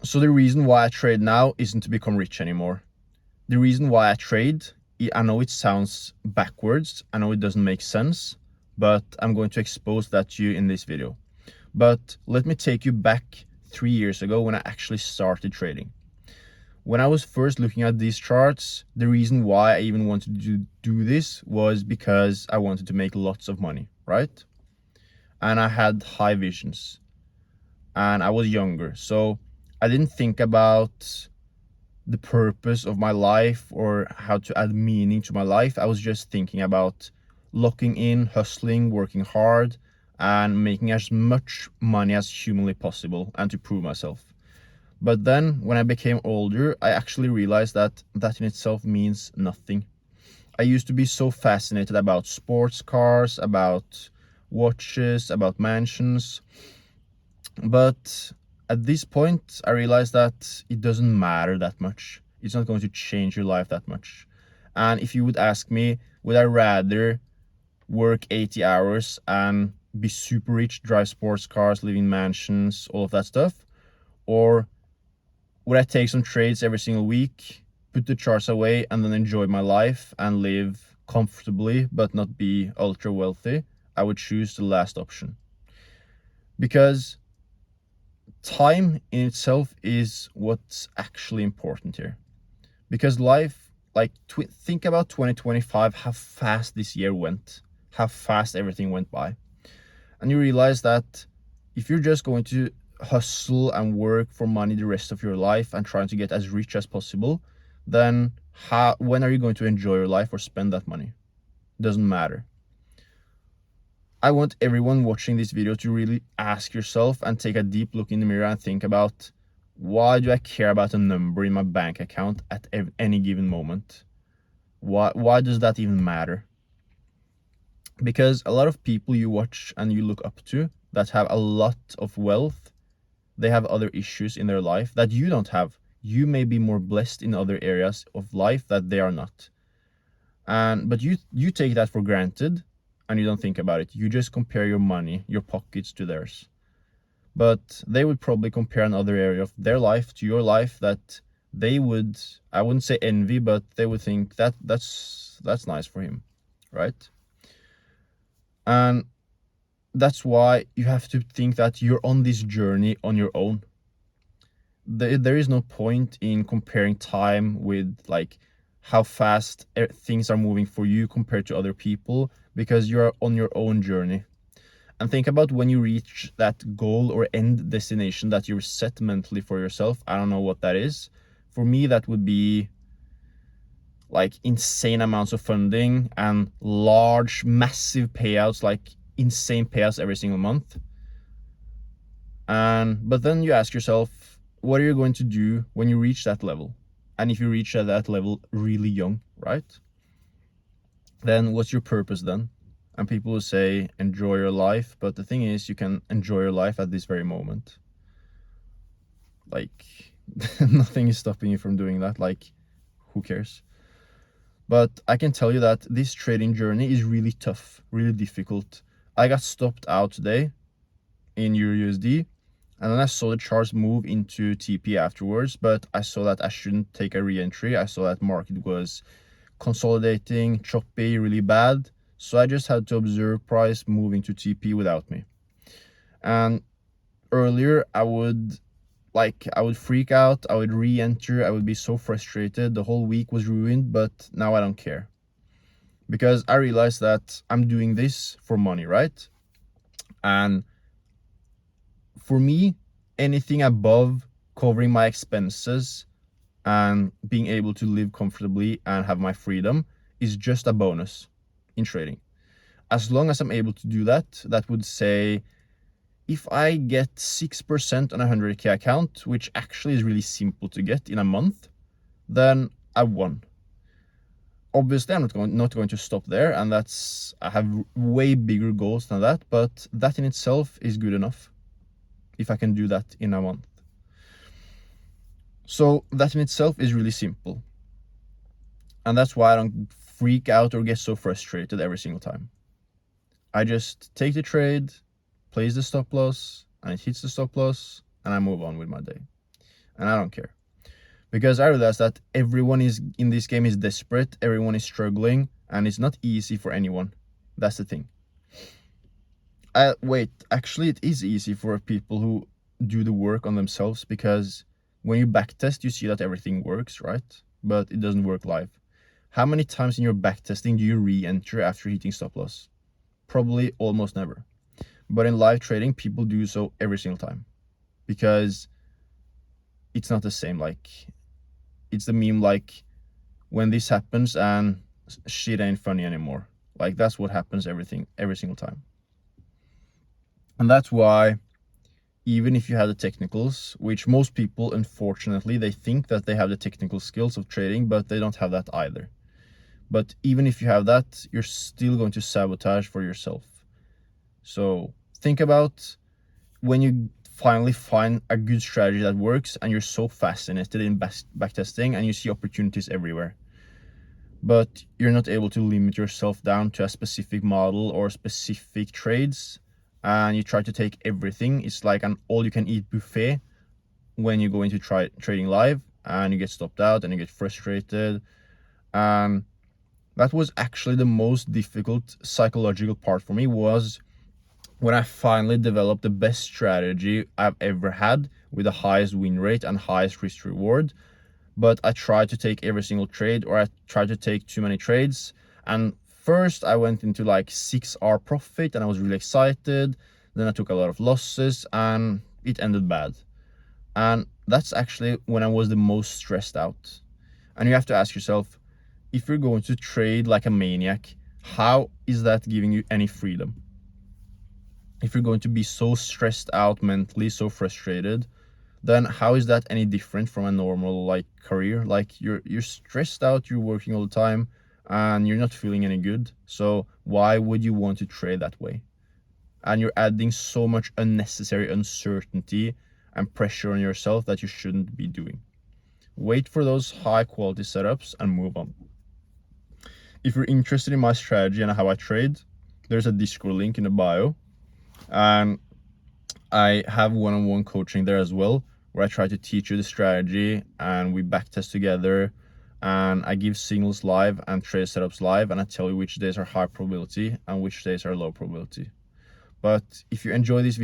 So the reason why I trade now isn't to become rich anymore. The reason why I trade, I know it sounds backwards, I know it doesn't make sense, but I'm going to expose that to you in this video. But let me take you back 3 years ago when I actually started trading. When I was first looking at these charts, the reason why I even wanted to do this was because I wanted to make lots of money, right? And I had high visions and I was younger. So I didn't think about the purpose of my life or how to add meaning to my life. I was just thinking about locking in, hustling, working hard, and making as much money as humanly possible and to prove myself. But then when I became older, I actually realized that that in itself means nothing. I used to be so fascinated about sports cars, about watches, about mansions, but at this point, I realized that it doesn't matter that much. It's not going to change your life that much. And if you would ask me, would I rather work 80 hours and be super rich, drive sports cars, live in mansions, all of that stuff? Or would I take some trades every single week, put the charts away, and then enjoy my life and live comfortably but not be ultra wealthy? I would choose the last option. Because time in itself is what's actually important here. Because life, like, think about 2025, how fast this year went, how fast everything went by. And you realize that if you're just going to hustle and work for money the rest of your life and trying to get as rich as possible, then when are you going to enjoy your life or spend that money? It doesn't matter. I want everyone watching this video to really ask yourself and take a deep look in the mirror and think about, why do I care about a number in my bank account at any given moment? Why does that even matter? Because a lot of people you watch and you look up to that have a lot of wealth, they have other issues in their life that you don't have. You may be more blessed in other areas of life that they are not. But you take that for granted and you don't think about it. You just compare your money, your pockets to theirs. But they would probably compare another area of their life to your life that they would, I wouldn't say envy, but they would think that's nice for him, right? And that's why you have to think that you're on this journey on your own. There is no point in comparing time with like how fast things are moving for you compared to other people, because you're on your own journey. And think about when you reach that goal or end destination that you've set mentally for yourself. I don't know what that is. For me, that would be like insane amounts of funding and large, massive payouts, like insane payouts every single month. But then you ask yourself, what are you going to do when you reach that level? And if you reach that level really young, right? Then what's your purpose then? And people will say, enjoy your life. But the thing is, you can enjoy your life at this very moment. Like, nothing is stopping you from doing that. Like, who cares? But I can tell you that this trading journey is really tough, really difficult. I got stopped out today in EURUSD, and then I saw the charts move into TP afterwards, but I saw that I shouldn't take a re-entry. I saw that market was consolidating, choppy, really bad. So I just had to observe price moving to TP without me. And earlier I would freak out, I would re-enter, I would be so frustrated, the whole week was ruined. But now I don't care, because I realized that I'm doing this for money, right? And for me, anything above covering my expenses and being able to live comfortably and have my freedom is just a bonus in trading. As long as I'm able to do that, that would say if I get 6% on a 100K account, which actually is really simple to get in a month, then I won. Obviously, I'm not going to stop there, and I have way bigger goals than that, but that in itself is good enough if I can do that in a month. So that in itself is really simple. And that's why I don't freak out or get so frustrated every single time. I just take the trade, place the stop loss, and it hits the stop loss, and I move on with my day. and I don't care. Because I realized that everyone is in this game is desperate, everyone is struggling, and it's not easy for anyone. That's the thing. Wait, actually it is easy for people who do the work on themselves, because when you backtest, you see that everything works, right? But it doesn't work live. How many times in your backtesting do you re-enter after hitting stop loss? Probably almost never. But in live trading, people do so every single time, because it's not the same. Like, it's the meme, like, when this happens and shit ain't funny anymore. Like, that's what happens every single time. And that's why, even if you have the technicals, which most people, unfortunately, they think that they have the technical skills of trading, but they don't have that either. But even if you have that, you're still going to sabotage for yourself. So think about when you finally find a good strategy that works and you're so fascinated in backtesting and you see opportunities everywhere, but you're not able to limit yourself down to a specific model or specific trades, and you try to take everything. It's like an all-you-can-eat buffet when you go into trading live, and you get stopped out and you get frustrated. And that was actually the most difficult psychological part for me, was when I finally developed the best strategy I've ever had with the highest win rate and highest risk reward. But I tried to take every single trade, or I tried to take too many trades. And first I went into like 6R profit and I was really excited. Then I took a lot of losses and it ended bad. And that's actually when I was the most stressed out. And you have to ask yourself, if you're going to trade like a maniac, how is that giving you any freedom? If you're going to be so stressed out mentally, so frustrated, then how is that any different from a normal like career? Like, you're stressed out, you're working all the time, and you're not feeling any good. So why would you want to trade that way? And you're adding so much unnecessary uncertainty and pressure on yourself that you shouldn't be doing. Wait for those high quality setups and move on. If you're interested in my strategy and how I trade, there's a Discord link in the bio, and I have one-on-one coaching there as well, where I try to teach you the strategy and we backtest together, and I give signals live and trade setups live, and I tell you which days are high probability and which days are low probability. But if you enjoy this video,